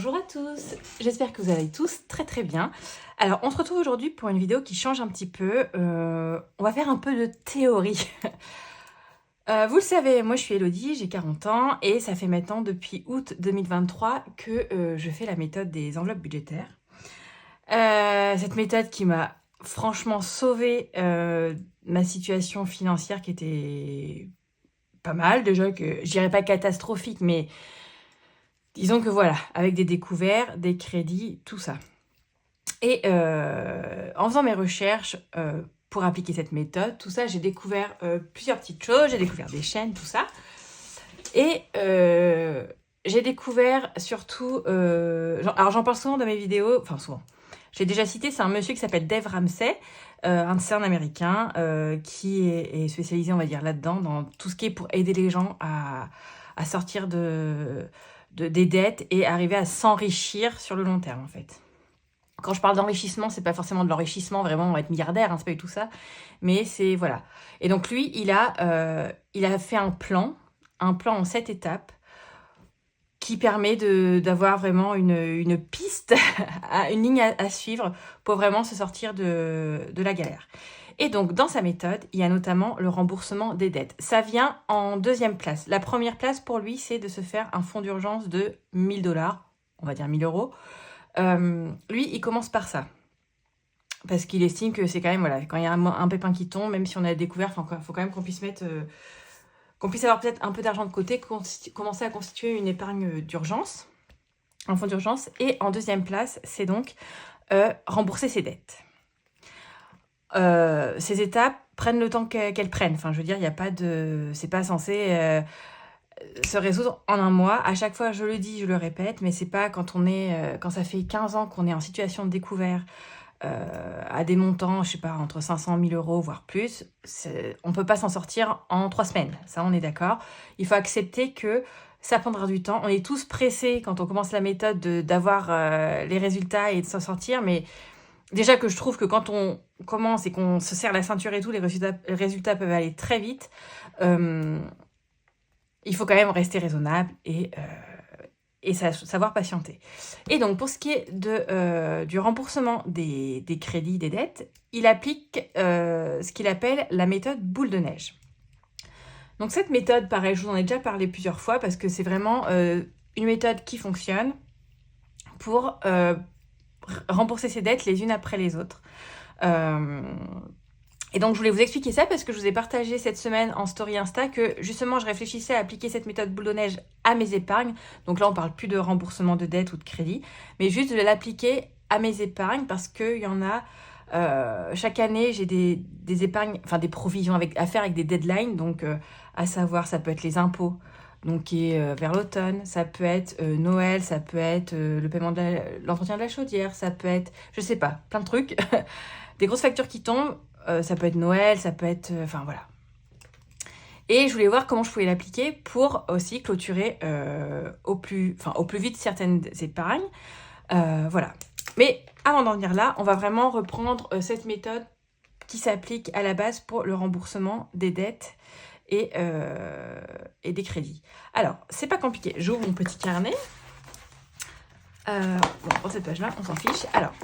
Bonjour à tous, j'espère que vous allez tous très bien. Alors on se retrouve aujourd'hui pour une vidéo qui change un petit peu, on va faire un peu de théorie. Vous le savez, moi je suis Elodie, j'ai 40 ans et ça fait maintenant depuis août 2023 que je fais la méthode des enveloppes budgétaires. Cette méthode qui m'a franchement sauvé ma situation financière qui était pas mal, déjà que je dirais pas catastrophique, mais disons que voilà, avec des découvertes, des crédits, tout ça. Et en faisant mes recherches pour appliquer cette méthode, tout ça, j'ai découvert plusieurs petites choses. J'ai découvert des chaînes, tout ça. Et j'ai découvert surtout... alors j'en parle souvent dans mes vidéos, enfin souvent. J'ai déjà cité, c'est un monsieur qui s'appelle Dave Ramsey, c'est un américain qui est spécialisé, on va dire, là-dedans, dans tout ce qui est pour aider les gens à sortir des dettes et arriver à s'enrichir sur le long terme, en fait. Quand je parle d'enrichissement, c'est pas forcément de l'enrichissement, vraiment, on va être milliardaire, hein, c'est pas du tout ça. Mais c'est, voilà. Et donc lui, il a fait un plan en 7 étapes qui permet d'avoir vraiment une piste, une ligne à suivre pour vraiment se sortir de la galère. Et donc, dans sa méthode, il y a notamment le remboursement des dettes. Ça vient en deuxième place. La première place, pour lui, c'est de se faire un fonds d'urgence de 1 000 $, on va dire 1 000 euros. Lui, il commence par ça. Parce qu'il estime que c'est quand même, voilà, quand il y a un pépin qui tombe, même si on a découvert, il faut quand même qu'on puisse mettre... qu'on puisse avoir peut-être un peu d'argent de côté, commencer à constituer une épargne d'urgence, un fonds d'urgence. Et en deuxième place, c'est donc rembourser ses dettes. Ces étapes prennent le temps qu'elles prennent. Enfin, je veux dire, il n'y a pas de... C'est pas censé se résoudre en un mois. À chaque fois, je le dis, je le répète, mais c'est pas quand quand ça fait 15 ans qu'on est en situation de découvert à des montants, je sais pas, entre 500 000 euros, voire plus, on peut pas s'en sortir en 3 semaines. Ça, on est d'accord. Il faut accepter que ça prendra du temps. On est tous pressés quand on commence la méthode d'avoir les résultats et de s'en sortir, mais déjà que je trouve que quand on commence et qu'on se serre la ceinture et tout, les résultats peuvent aller très vite. Il faut quand même rester raisonnable et savoir patienter. Et donc, pour ce qui est du remboursement des crédits, des dettes, il applique ce qu'il appelle la méthode boule de neige. Donc, cette méthode, pareil, je vous en ai déjà parlé plusieurs fois parce que c'est vraiment une méthode qui fonctionne pour rembourser ses dettes les unes après les autres. Et donc, je voulais vous expliquer ça parce que je vous ai partagé cette semaine en story Insta que justement, je réfléchissais à appliquer cette méthode boule de neige à mes épargnes. Donc là, on parle plus de remboursement de dette ou de crédit, mais juste de l'appliquer à mes épargnes parce qu'il y en a... chaque année, j'ai des épargnes, enfin des provisions à faire avec des deadlines. Donc, à savoir, ça peut être les impôts, donc qui est vers l'automne. Ça peut être Noël, ça peut être le paiement de l'entretien de la chaudière, ça peut être, je sais pas, plein de trucs. Des grosses factures qui tombent. Ça peut être Noël, ça peut être... Enfin, voilà. Et je voulais voir comment je pouvais l'appliquer pour aussi clôturer au plus vite certaines épargnes. Voilà. Mais avant d'en venir là, on va vraiment reprendre cette méthode qui s'applique à la base pour le remboursement des dettes et des crédits. Alors, c'est pas compliqué. J'ouvre mon petit carnet. Bon, pour cette page-là, on s'en fiche. Alors,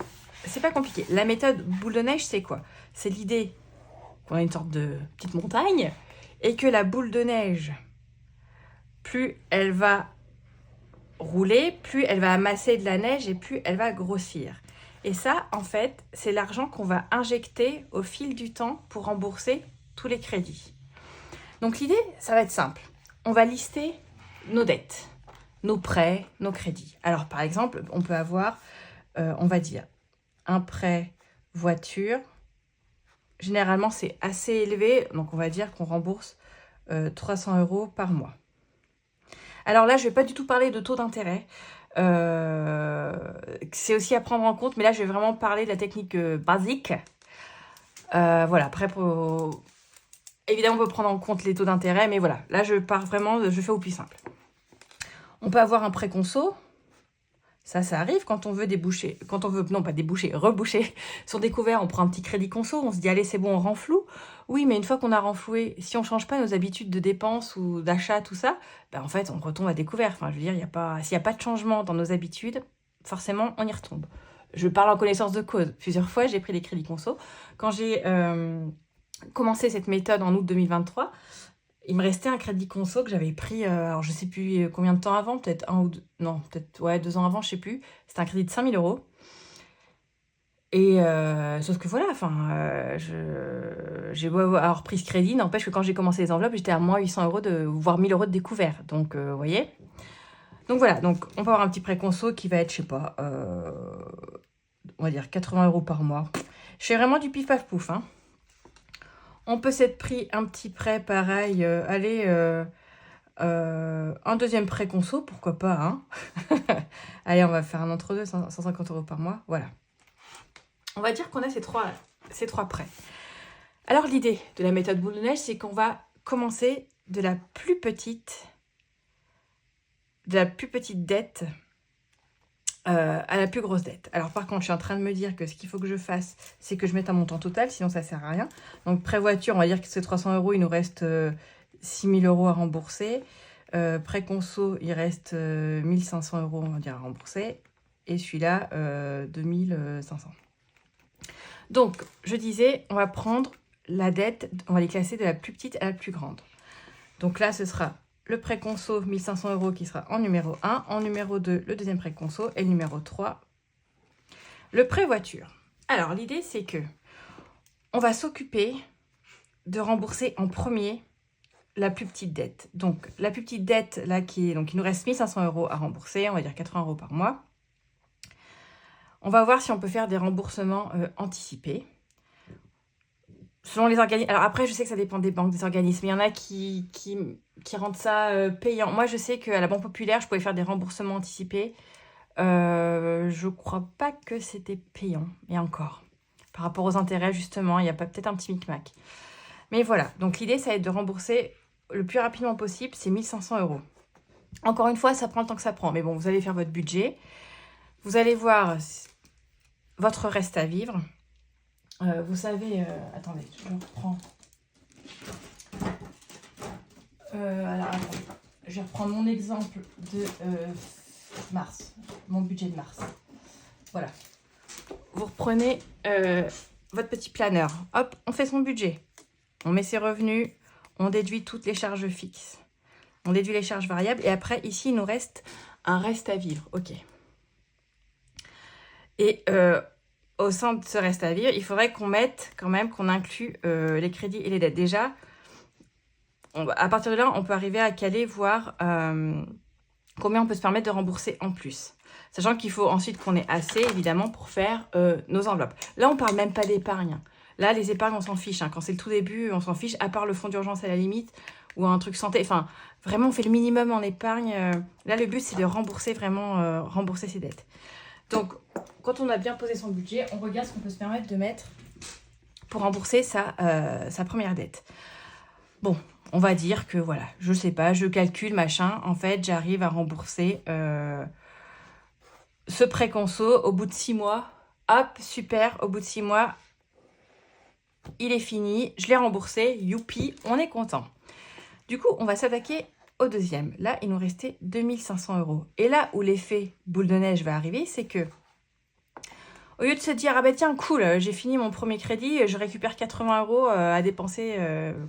c'est pas compliqué. La méthode boule de neige, c'est quoi? C'est l'idée qu'on a une sorte de petite montagne et que la boule de neige, plus elle va rouler, plus elle va amasser de la neige et plus elle va grossir. Et ça, en fait, c'est l'argent qu'on va injecter au fil du temps pour rembourser tous les crédits. Donc l'idée, ça va être simple. On va lister nos dettes, nos prêts, nos crédits. Alors par exemple, on peut avoir, on va dire, un prêt voiture. Généralement, c'est assez élevé, donc on va dire qu'on rembourse 300 € par mois. Alors là, je ne vais pas du tout parler de taux d'intérêt. C'est aussi à prendre en compte, mais là, je vais vraiment parler de la technique basique. Voilà, après, évidemment, on peut prendre en compte les taux d'intérêt, mais voilà, là, je fais au plus simple. On peut avoir un prêt conso Ça arrive quand on veut déboucher, non pas déboucher, reboucher son découvert, on prend un petit crédit conso, on se dit allez c'est bon, on renfloue. Oui, mais une fois qu'on a renfloué, si on change pas nos habitudes de dépenses ou d'achat, tout ça, ben en fait on retombe à découvert. Enfin, je veux dire, s'il n'y a pas de changement dans nos habitudes, forcément on y retombe. Je parle en connaissance de cause. Plusieurs fois, j'ai pris des crédits conso. Quand j'ai commencé cette méthode en août 2023, il me restait un crédit conso que j'avais pris, alors je sais plus combien de temps avant, peut-être 1 ou 2, non, peut-être, ouais, 2 ans avant, je sais plus. C'était un crédit de 5 000 €. Et sauf que voilà, enfin, j'ai beau avoir pris ce crédit, n'empêche que quand j'ai commencé les enveloppes, j'étais à moins 800 €, voire 1 000 € de découvert. Donc, vous voyez. Donc voilà, donc on peut avoir un petit prêt conso qui va être, je sais pas, on va dire 80 € par mois. Je fais vraiment du pif paf pouf, hein. On peut s'être pris un petit prêt pareil, allez, un deuxième prêt conso, pourquoi pas, hein. Allez, on va faire un entre-deux, 150 € par mois, voilà. On va dire qu'on a ces trois prêts. Alors l'idée de la méthode boule de neige, c'est qu'on va commencer de la plus petite dette à la plus grosse dette. Alors par contre, je suis en train de me dire que ce qu'il faut que je fasse, c'est que je mette un montant total, sinon ça sert à rien. Donc prêt voiture, on va dire que c'est 300 €, il nous reste 6 000 € à rembourser. Prêt conso, il reste 1 500 €, on va dire, à rembourser. Et celui-là, 2 500. Donc, je disais, on va prendre la dette, on va les classer de la plus petite à la plus grande. Donc là, ce sera le prêt conso 1 500 € qui sera en numéro 1, en numéro 2, le deuxième prêt conso, et le numéro 3, le prêt voiture. Alors, l'idée, c'est que on va s'occuper de rembourser en premier la plus petite dette. Donc, la plus petite dette, là, donc, il nous reste 1 500 € à rembourser, on va dire 80 € par mois. On va voir si on peut faire des remboursements anticipés. Selon les organismes. Alors après, je sais que ça dépend des banques, des organismes. Il y en a qui rendent ça payant. Moi, je sais qu'à la Banque Populaire, je pouvais faire des remboursements anticipés. Je crois pas que c'était payant. Et encore. Par rapport aux intérêts, justement, il y a peut-être un petit micmac. Mais voilà. Donc l'idée, ça va être de rembourser le plus rapidement possible. C'est 1 500 €. Encore une fois, ça prend le temps que ça prend. Mais bon, vous allez faire votre budget. Vous allez voir votre reste à vivre. Vous savez, attendez, je reprends. Alors, attendez, je vais reprendre mon exemple de mars, mon budget de mars. Voilà. Vous reprenez votre petit planeur. Hop, on fait son budget. On met ses revenus, on déduit toutes les charges fixes. On déduit les charges variables. Et après, ici, il nous reste un reste à vivre. OK. Et au sein de ce reste à vivre, il faudrait qu'on mette quand même, qu'on inclue les crédits et les dettes. Déjà, à partir de là, on peut arriver à caler, voir combien on peut se permettre de rembourser en plus. Sachant qu'il faut ensuite qu'on ait assez, évidemment, pour faire nos enveloppes. Là, on parle même pas d'épargne. Là, les épargnes, on s'en fiche. Quand c'est le tout début, on s'en fiche, à part le fonds d'urgence à la limite, ou un truc santé. Enfin, vraiment, on fait le minimum en épargne. Là, le but, c'est de rembourser vraiment, rembourser ses dettes. Donc, quand on a bien posé son budget, on regarde ce qu'on peut se permettre de mettre pour rembourser sa première dette. Bon, on va dire que voilà, je sais pas, je calcule, machin. En fait, j'arrive à rembourser ce prêt conso au bout de 6 mois. Hop, super, au bout de 6 mois, il est fini. Je l'ai remboursé, youpi, on est content. Du coup, on va s'attaquer au deuxième. Là, il nous restait 2 500 €. Et là où l'effet boule de neige va arriver, c'est que au lieu de se dire, ah ben tiens, cool, j'ai fini mon premier crédit, je récupère 80 € à dépenser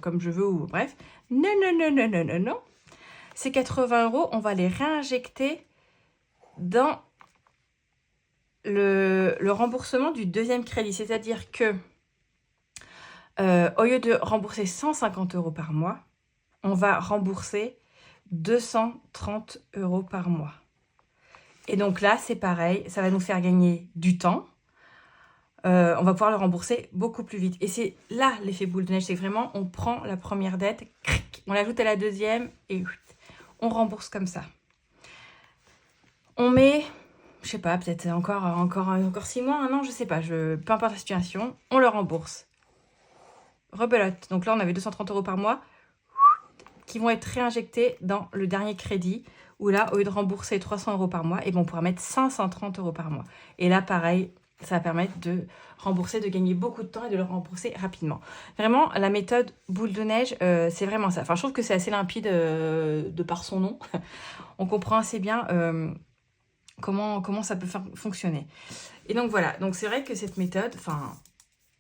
comme je veux, ou bref. Non, non, non, non, non, non, non. Ces 80 €, on va les réinjecter dans le remboursement du deuxième crédit. C'est-à-dire que, au lieu de rembourser 150 € par mois, on va rembourser 230 € par mois. Et donc là, c'est pareil, ça va nous faire gagner du temps. On va pouvoir le rembourser beaucoup plus vite. Et c'est là l'effet boule de neige, c'est vraiment, on prend la première dette, on l'ajoute à la deuxième et on rembourse comme ça. On met, je sais pas, peut-être encore 6 mois, un an, je sais pas, peu importe la situation, on le rembourse. Rebelote. Donc là, on avait 230 € par mois. qui vont être réinjectés dans le dernier crédit, où là, au lieu de rembourser 300 € par mois, et bon, on pourra mettre 530 € par mois. Et là, pareil, ça va permettre de rembourser, de gagner beaucoup de temps et de le rembourser rapidement. Vraiment, la méthode boule de neige, c'est vraiment ça. Enfin, je trouve que c'est assez limpide de par son nom. On comprend assez bien comment ça peut fonctionner. Et donc voilà, donc c'est vrai que cette méthode, enfin,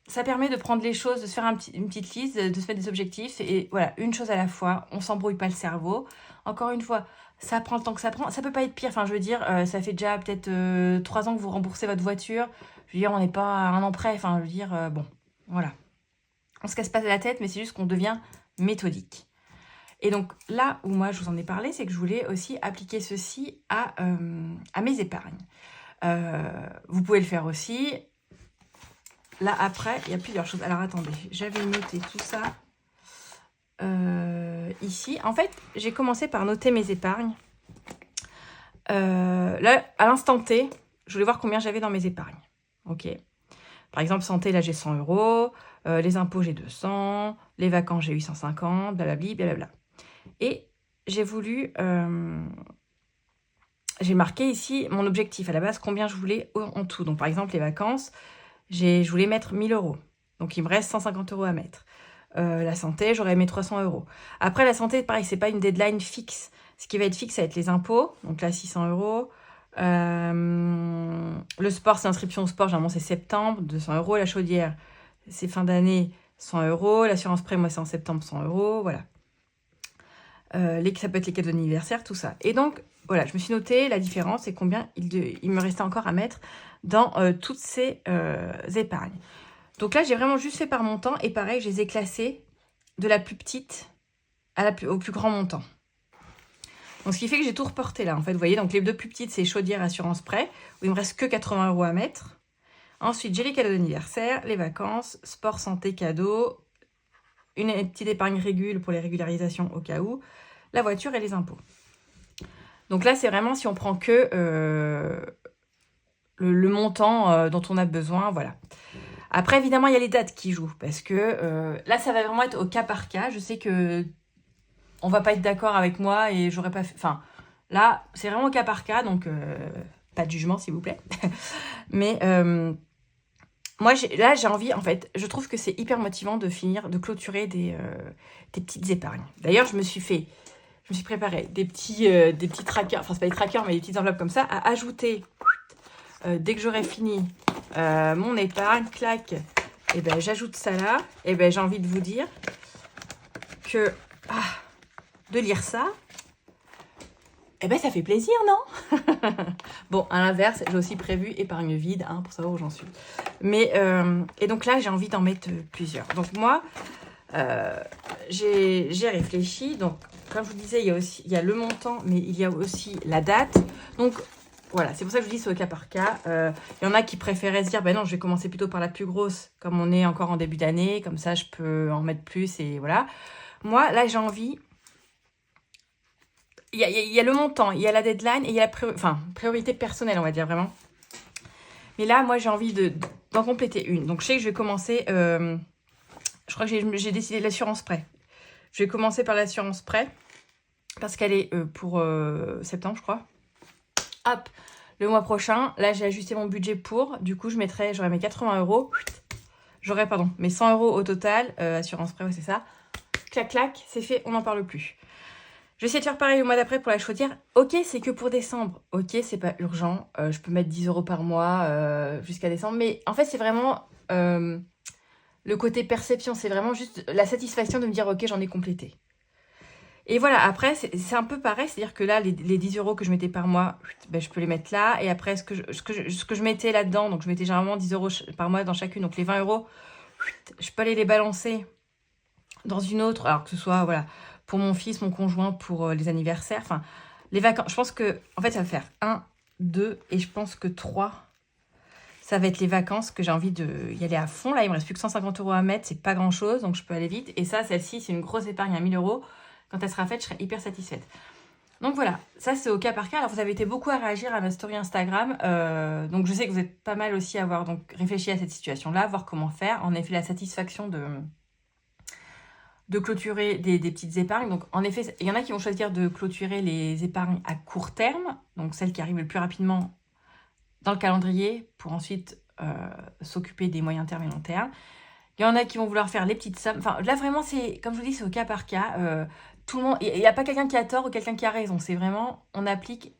ça permet de prendre les choses, de se faire une petite liste, de se mettre des objectifs. Et voilà, une chose à la fois, on s'embrouille pas le cerveau. Encore une fois, ça prend le temps que ça prend. Ça peut pas être pire. Enfin, je veux dire, ça fait déjà peut-être 3 ans que vous remboursez votre voiture. Je veux dire, on n'est pas à un an près. Enfin, je veux dire, bon, voilà. On se casse pas la tête, mais c'est juste qu'on devient méthodique. Et donc, là où moi, je vous en ai parlé, c'est que je voulais aussi appliquer ceci à mes épargnes. Vous pouvez le faire aussi. Là, après, il y a plusieurs choses. Alors, attendez, j'avais noté tout ça ici. En fait, j'ai commencé par noter mes épargnes. Là, à l'instant T, je voulais voir combien j'avais dans mes épargnes. Ok. Par exemple, santé, là, j'ai 100 €. Les impôts, j'ai 200. Les vacances, j'ai 850. Blablabli, blablabla. Et j'ai voulu... j'ai marqué ici mon objectif à la base, combien je voulais en tout. Donc, par exemple, les vacances, je voulais mettre 1000 €. Donc, il me reste 150 € à mettre. La santé, j'aurais mis 300 €. Après, la santé, pareil, c'est pas une deadline fixe. Ce qui va être fixe, ça va être les impôts. Donc là, 600 €. Le sport, c'est inscription au sport. Généralement, c'est septembre, 200 €. La chaudière, c'est fin d'année, 100 €. L'assurance prêt, moi, c'est en septembre, 100 €. Voilà. Ça peut être les cadeaux d'anniversaire, tout ça. Et donc, voilà, je me suis noté la différence et combien il me restait encore à mettre dans toutes ces épargnes. Donc là, j'ai vraiment juste fait par montant. Et pareil, je les ai classés de la plus petite au plus grand montant. Donc, ce qui fait que j'ai tout reporté là, en fait. Vous voyez, donc les 2 plus petites, c'est chaudière, assurance prêt, où il me reste que 80 € à mettre. Ensuite, j'ai les cadeaux d'anniversaire, les vacances, sport, santé, cadeaux, une petite épargne régule pour les régularisations au cas où, la voiture et les impôts. Donc là, c'est vraiment si on prend que le montant dont on a besoin, voilà. Après, évidemment, il y a les dates qui jouent, parce que là, ça va vraiment être au cas par cas. Je sais que on va pas être d'accord avec moi et j'aurais pas fait... Enfin, là, c'est vraiment au cas par cas, donc pas de jugement, s'il vous plaît. Mais moi, là, j'ai envie, en fait, je trouve que c'est hyper motivant de clôturer des petites épargnes. D'ailleurs, je me suis préparé des petits trackers, enfin, c'est pas des trackers, mais des petites enveloppes comme ça, à ajouter dès que j'aurai fini mon épargne, clac, et ben j'ajoute ça là, et ben j'ai envie de vous dire que de lire ça, et ben ça fait plaisir, non? Bon, à l'inverse, j'ai aussi prévu épargne vide, pour savoir où j'en suis. Mais, et donc là, j'ai envie d'en mettre plusieurs. Donc moi, j'ai réfléchi. Donc, comme je vous disais, il y a le montant, mais il y a aussi la date. Donc, voilà, c'est pour ça que je vous dis c'est au cas par cas. Il y en a qui préféraient se dire, ben non, je vais commencer plutôt par la plus grosse, comme on est encore en début d'année. Comme ça, je peux en mettre plus et voilà. Moi, là, j'ai envie... Il y a le montant, il y a la deadline et il y a la priorité personnelle, on va dire vraiment. Mais là, moi, j'ai envie d'en compléter une. Donc, je sais que je vais commencer... je crois que j'ai décidé l'assurance prêt. Je vais commencer par l'assurance prêt parce qu'elle est pour septembre, je crois. Hop, le mois prochain, là, j'ai ajusté mon budget pour. Du coup, j'aurais mes 80 €. J'aurais, mes 100 € au total. Assurance prêt, ouais, c'est ça. Clac, clac, c'est fait, on n'en parle plus. Je vais essayer de faire pareil le mois d'après pour la chaudière. Ok, c'est que pour décembre. Ok, c'est pas urgent. Je peux mettre 10 € par mois jusqu'à décembre. Mais en fait, c'est vraiment le côté perception. C'est vraiment juste la satisfaction de me dire, ok, j'en ai complété. Et voilà, après, c'est un peu pareil. C'est-à-dire que là, les 10 € que je mettais par mois, ben, je peux les mettre là. Et après, ce que je mettais là-dedans, donc je mettais généralement 10 € par mois dans chacune. Donc les 20 €, je peux aller les balancer dans une autre. Alors que ce soit, voilà... pour mon fils, mon conjoint, pour les anniversaires, enfin, les vacances. Je pense que, en fait, ça va faire 1, 2, et je pense que 3, ça va être les vacances que j'ai envie d'y aller à fond. Là, il me reste plus que 150 € à mettre, c'est pas grand-chose, donc je peux aller vite. Et ça, celle-ci, c'est une grosse épargne à 1000 €. Quand elle sera faite, je serai hyper satisfaite. Donc voilà, ça, c'est au cas par cas. Alors, vous avez été beaucoup à réagir à ma story Instagram, donc je sais que vous êtes pas mal aussi à avoir réfléchi à cette situation-là, voir comment faire. En effet, la satisfaction de clôturer des petites épargnes. Donc en effet, il y en a qui vont choisir de clôturer les épargnes à court terme, donc celles qui arrivent le plus rapidement dans le calendrier pour ensuite s'occuper des moyen terme et long terme. Il y en a qui vont vouloir faire les petites sommes. Enfin, là, vraiment, c'est, comme je vous dis, c'est au cas par cas. Tout le monde, il n'y a pas quelqu'un qui a tort ou quelqu'un qui a raison. C'est vraiment, on applique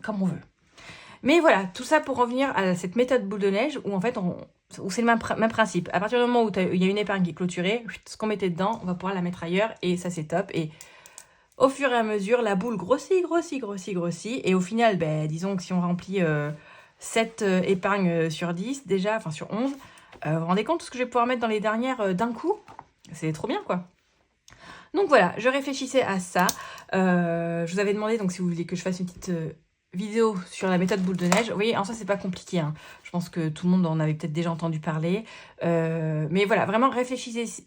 comme on veut. Mais voilà, tout ça pour revenir à cette méthode boule de neige où en fait, où c'est le même principe. À partir du moment où il y a une épargne qui est clôturée, ce qu'on mettait dedans, on va pouvoir la mettre ailleurs et ça, c'est top. Et au fur et à mesure, la boule grossit. Et au final, ben, disons que si on remplit 7 épargnes sur 10, déjà, enfin sur 11, vous vous rendez compte de ce que je vais pouvoir mettre dans les dernières d'un coup? C'est trop bien, quoi. Donc voilà, je réfléchissais à ça. Je vous avais demandé donc si vous vouliez que je fasse une petite vidéo sur la méthode boule de neige. Vous voyez, en soi, c'est pas compliqué. Hein. Je pense que tout le monde en avait peut-être déjà entendu parler. Mais voilà, vraiment réfléchissez-y.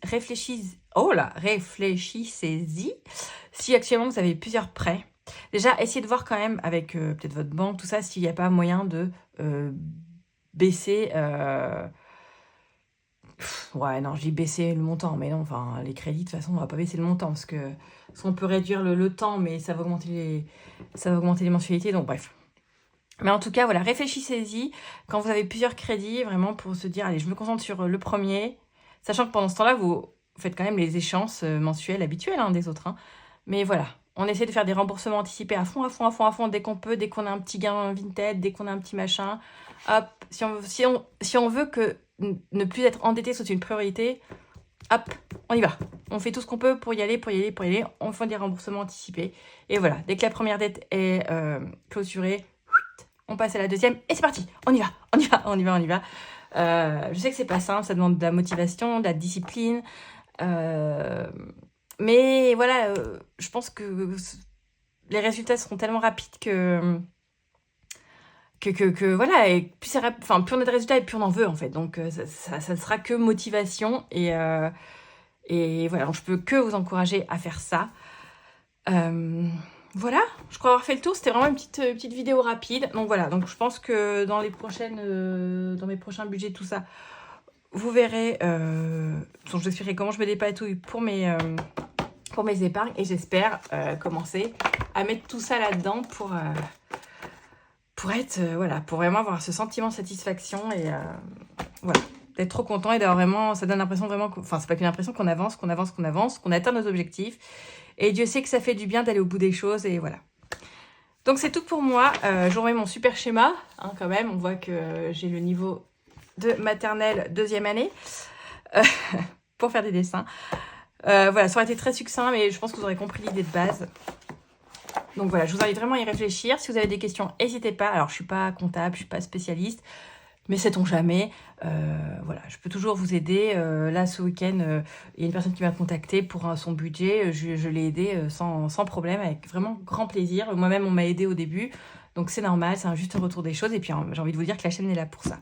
Si actuellement vous avez plusieurs prêts. Déjà, essayez de voir quand même avec peut-être votre banque, tout ça, s'il n'y a pas moyen de baisser... Ouais, non, je dis baisser le montant, mais non, enfin, les crédits, de toute façon, on va pas baisser le montant, parce qu'on peut réduire le temps, mais ça va augmenter les mensualités, donc bref. Mais en tout cas, voilà, réfléchissez-y, quand vous avez plusieurs crédits, vraiment, pour se dire, allez, je me concentre sur le premier, sachant que pendant ce temps-là, vous faites quand même les échéances mensuelles habituelles hein, des autres, hein. Mais voilà, on essaie de faire des remboursements anticipés à fond, dès qu'on peut, dès qu'on a un petit gain Vinted, dès qu'on a un petit machin, hop, si on veut que ne plus être endetté soit une priorité, hop, on y va. On fait tout ce qu'on peut pour y aller. On fait des remboursements anticipés. Et voilà, dès que la première dette est clôturée, on passe à la deuxième et c'est parti. On y va. Je sais que c'est pas simple, ça demande de la motivation, de la discipline. Mais voilà, je pense que les résultats seront tellement rapides que voilà, et plus, plus on a de résultats et plus on en veut en fait. Donc ça ne sera que motivation et voilà, donc je peux que vous encourager à faire ça. Voilà, je crois avoir fait le tour. C'était vraiment une petite vidéo rapide. Donc voilà, donc je pense que dans mes prochains budgets, tout ça, vous verrez. Je vous expliquerai comment je me dépatouille pour mes épargnes et j'espère commencer à mettre tout ça là-dedans pour être, voilà, pour vraiment avoir ce sentiment de satisfaction et voilà, d'être trop content et d'avoir vraiment, ça donne l'impression vraiment, enfin c'est pas qu'une impression qu'on avance, qu'on atteint nos objectifs et Dieu sait que ça fait du bien d'aller au bout des choses et voilà. Donc c'est tout pour moi, je vous remets mon super schéma, hein, quand même, on voit que j'ai le niveau de maternelle 2e année pour faire des dessins. Voilà, ça aurait été très succinct mais je pense que vous aurez compris l'idée de base. Donc voilà, je vous invite vraiment à y réfléchir. Si vous avez des questions, n'hésitez pas. Alors, je ne suis pas comptable, je ne suis pas spécialiste, mais sait-on jamais. Voilà, je peux toujours vous aider. Là, ce week-end, il y a une personne qui m'a contacté pour son budget. Je l'ai aidé sans problème, avec vraiment grand plaisir. Moi-même, on m'a aidé au début, donc c'est normal, c'est juste un retour des choses. Et puis, j'ai envie de vous dire que la chaîne est là pour ça.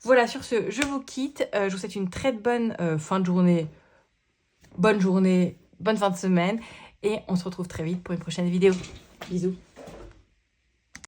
Voilà, sur ce, je vous quitte. Je vous souhaite une très bonne fin de journée. Bonne journée, bonne fin de semaine. Et on se retrouve très vite pour une prochaine vidéo. Bisous.